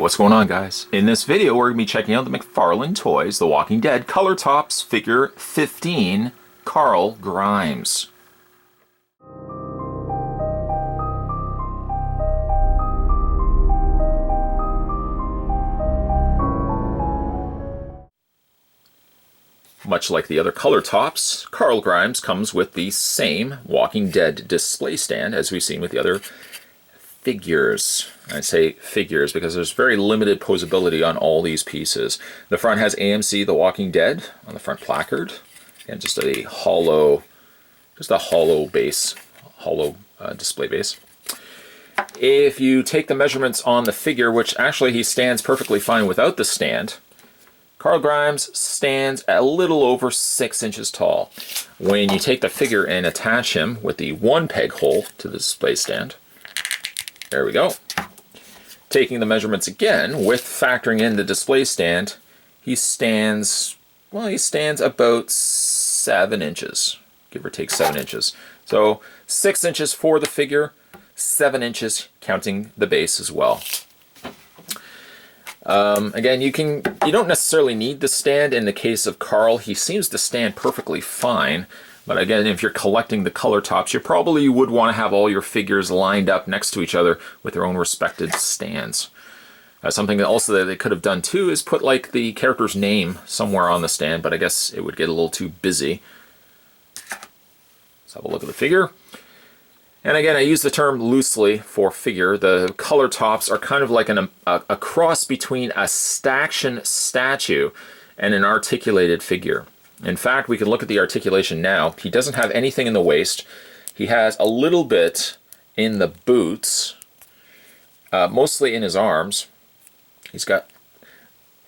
what's going on, guys? In this video, we're going to be checking out the McFarlane Toys The Walking Dead Color Tops Figure 15, Carl Grimes. Much like the other color tops, Carl Grimes comes with the same Walking Dead display stand as we've seen with the other figures. I say figures because there's very limited posability on all these pieces. The front has AMC The Walking Dead on the front placard, and just a hollow base, display base. If you take the measurements on the figure, which actually he stands perfectly fine without the stand, Carl Grimes stands a little over 6 inches tall. When you take the figure and attach him with the one peg hole to the display stand, there we go. Taking the measurements again, with factoring in the display stand, he stands about 7 inches, give or take 7 inches. So 6 inches for the figure, 7 inches counting the base as well. Again, you don't necessarily need the stand. In the case of Carl, he seems to stand perfectly fine. But again, if you're collecting the color tops, you probably would want to have all your figures lined up next to each other with their own respected stands. Something that also that they could have done too is put like the character's name somewhere on the stand, but I guess it would get a little too busy. Let's have a look at the figure. And again, I use the term loosely for figure. The color tops are kind of like a cross between a staction statue and an articulated figure. In fact, we can look at the articulation now. He doesn't have anything in the waist. He has a little bit in the boots, mostly in his arms. He's got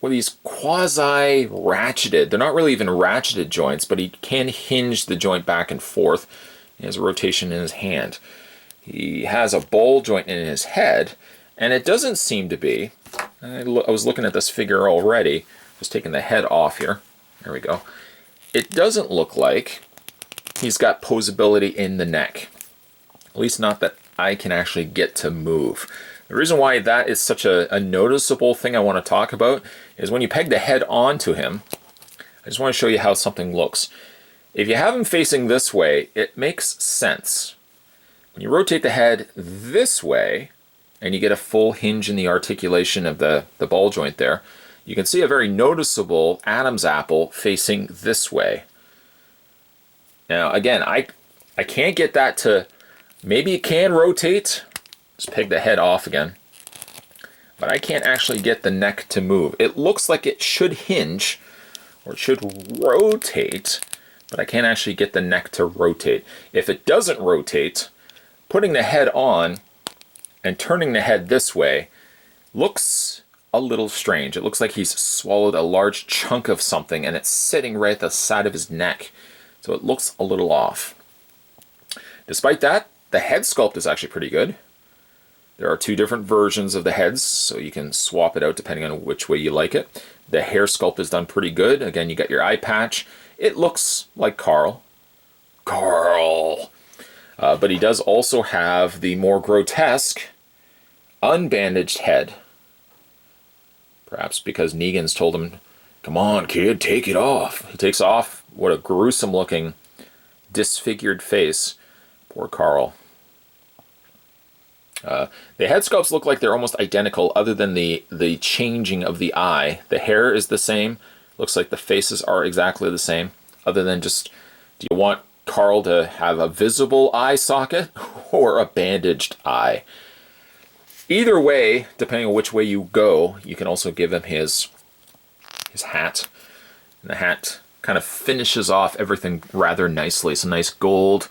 these quasi-ratcheted, they're not really even ratcheted joints, but he can hinge the joint back and forth. He has a rotation in his hand. He has a ball joint in his head, and it doesn't seem to be, I was looking at this figure already, just taking the head off here. There we go. It doesn't look like he's got posability in the neck. At least not that I can actually get to move. The reason why that is such a noticeable thing I want to talk about is when you peg the head onto him, I just want to show you how something looks. If you have him facing this way, it makes sense. When you rotate the head this way, and you get a full hinge in the articulation of the ball joint there, you can see a very noticeable Adam's apple facing this way. Now again, I can't get that to, maybe it can rotate, just peg the head off again, but I can't actually get the neck to move. It looks like it should hinge, or it should rotate, but I can't actually get the neck to rotate. If it doesn't rotate, putting the head on and turning the head this way looks a little strange. It looks like he's swallowed a large chunk of something and it's sitting right at the side of his neck. So it looks a little off. Despite that, the head sculpt is actually pretty good. There are two different versions of the heads, so you can swap it out depending on which way you like it. The hair sculpt is done pretty good. Again, you got your eye patch. It looks like Carl. But he does also have the more grotesque, unbandaged head. Perhaps because Negan's told him, "Come on, kid, take it off." He takes off. What a gruesome looking, disfigured face. Poor Carl. The head sculpts look like they're almost identical other than the changing of the eye. The hair is the same. Looks like the faces are exactly the same, other than just, do you want Carl to have a visible eye socket or a bandaged eye? Either way, depending on which way you go, you can also give him his hat. And the hat kind of finishes off everything rather nicely. Some nice gold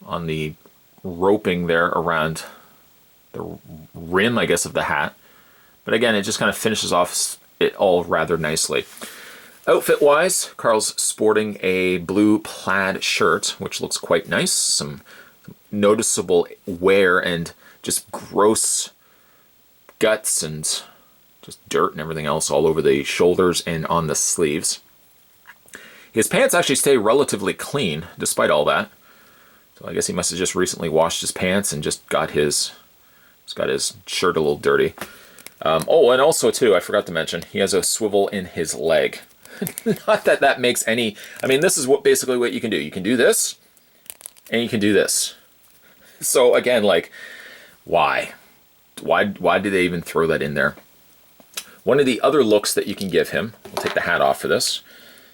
on the roping there around the rim, I guess, of the hat. But again, it just kind of finishes off it all rather nicely. Outfit-wise, Carl's sporting a blue plaid shirt, which looks quite nice. Some noticeable wear and just gross guts and just dirt and everything else all over the shoulders and on the sleeves. His pants actually stay relatively clean despite all that. So I guess he must have just recently washed his pants and just got his shirt a little dirty. Oh, and also too, I forgot to mention, he has a swivel in his leg. Not that that makes any, I mean, this is basically what you can do. You can do this, and you can do this. So again, like, why? Why did they even throw that in there? One of the other looks that you can give him, we'll take the hat off for this.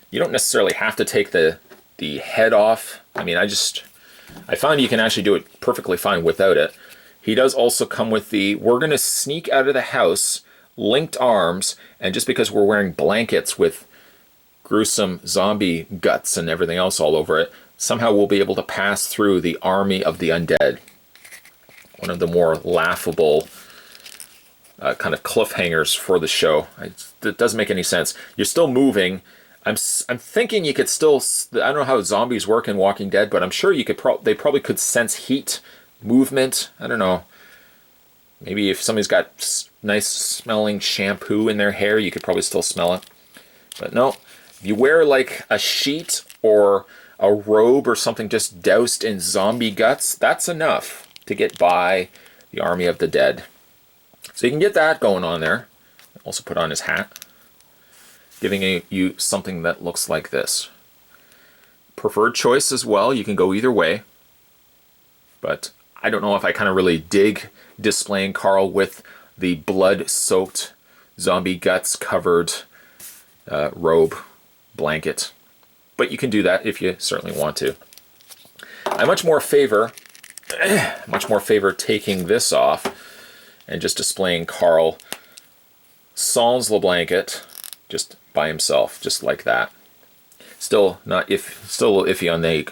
You don't necessarily have to take the head off. I mean, I found you can actually do it perfectly fine without it. He does also come with the, we're going to sneak out of the house, linked arms, and just because we're wearing blankets with gruesome zombie guts and everything else all over it, somehow we'll be able to pass through the army of the undead. One of the more laughable kind of cliffhangers for the show. It doesn't make any sense. You're still moving. I'm thinking you could still, I don't know how zombies work in Walking Dead, but I'm sure you could they probably could sense heat, movement. I don't know. Maybe if somebody's got nice smelling shampoo in their hair, you could probably still smell it. But no, if you wear like a sheet or a robe or something just doused in zombie guts, that's enough to get by the army of the dead. So you can get that going on there. Also put on his hat, giving you something that looks like this. Preferred choice as well. You can go either way. But I don't know if I kind of really dig displaying Carl with the blood-soaked, zombie guts covered robe blanket. But you can do that if you certainly want to. I much more favor taking this off and just displaying Carl sans le blanket, just by himself, just like that. Still iffy on the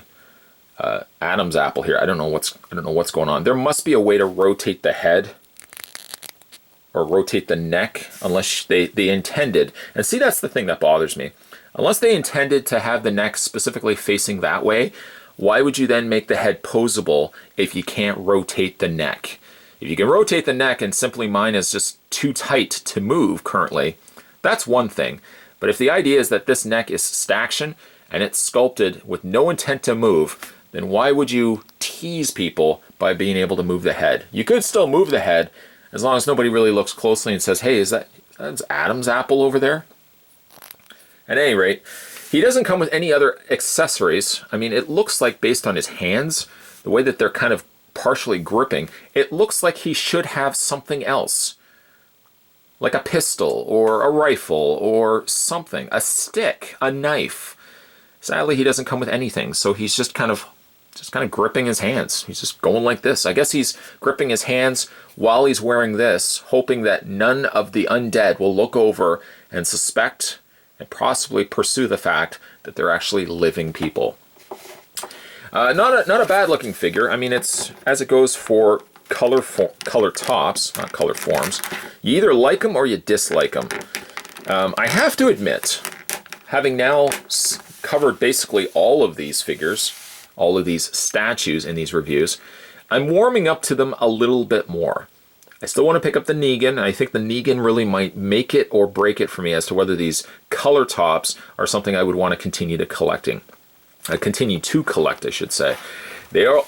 Adam's apple here. I don't know what's going on. There must be a way to rotate the head or rotate the neck, unless they intended. And see, that's the thing that bothers me. Unless they intended to have the neck specifically facing that way, why would you then make the head posable if you can't rotate the neck? If you can rotate the neck and simply mine is just too tight to move currently, that's one thing. But if the idea is that this neck is staction and it's sculpted with no intent to move, then why would you tease people by being able to move the head? You could still move the head as long as nobody really looks closely and says, hey, that's Adam's apple over there? At any rate, he doesn't come with any other accessories. I mean, it looks like, based on his hands, the way that they're kind of partially gripping, it looks like he should have something else. Like a pistol, or a rifle, or something. A stick, a knife. Sadly, he doesn't come with anything, so he's just kind of gripping his hands. He's just going like this. I guess he's gripping his hands while he's wearing this, hoping that none of the undead will look over and suspect and possibly pursue the fact that they're actually living people. Not a bad looking figure. I mean, it's, as it goes for color tops, not color forms, you either like them or you dislike them. I have to admit, having now covered basically all of these figures, all of these statues in these reviews, I'm warming up to them a little bit more. I still want to pick up the Negan, and I think the Negan really might make it or break it for me as to whether these color tops are something I would want to continue to collect, I should say. They are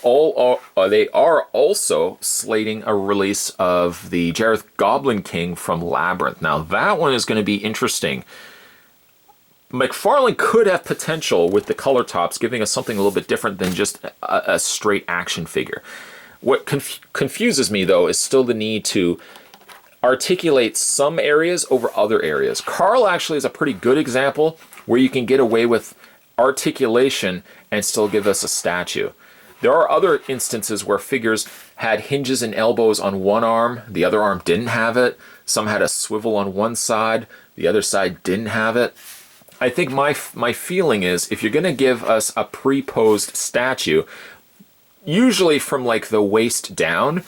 also slating a release of the Jareth Goblin King from Labyrinth. Now that one is going to be interesting. McFarlane could have potential with the color tops, giving us something a little bit different than just a straight action figure. What confuses me, though, is still the need to articulate some areas over other areas. Carl actually is a pretty good example where you can get away with articulation and still give us a statue. There are other instances where figures had hinges and elbows on one arm, the other arm didn't have it. Some had a swivel on one side, the other side didn't have it. I think my feeling is, if you're going to give us a pre-posed statue, usually from like the waist down,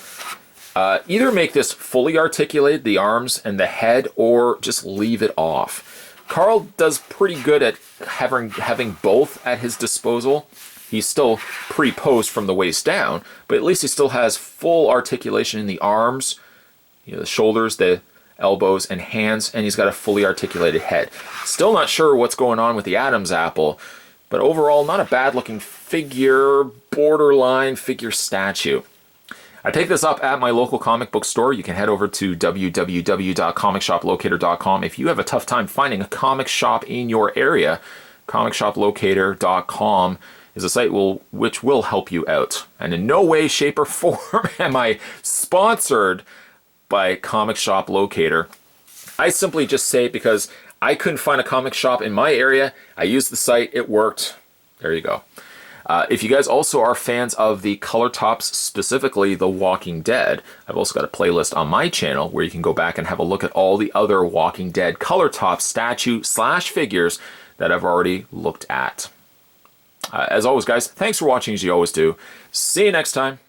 either make this fully articulated, the arms and the head, or just leave it off. Carl does pretty good at having both at his disposal. He's still pre-posed from the waist down, but at least he still has full articulation in the arms, the shoulders, the elbows and hands, and he's got a fully articulated head. Still not sure what's going on with the Adam's apple, but overall not a bad looking figure, borderline figure statue. I picked this up at my local comic book store. You can head over to www.comicshoplocator.com. If you have a tough time finding a comic shop in your area, comicshoplocator.com is a site which will help you out. And in no way, shape, or form am I sponsored by Comic Shop Locator. I simply just say it because I couldn't find a comic shop in my area. I used the site, it worked. There you go. If you guys also are fans of the color tops, specifically The Walking Dead, I've also got a playlist on my channel where you can go back and have a look at all the other Walking Dead color top statue/figures that I've already looked at. As always, guys, thanks for watching as you always do. See you next time.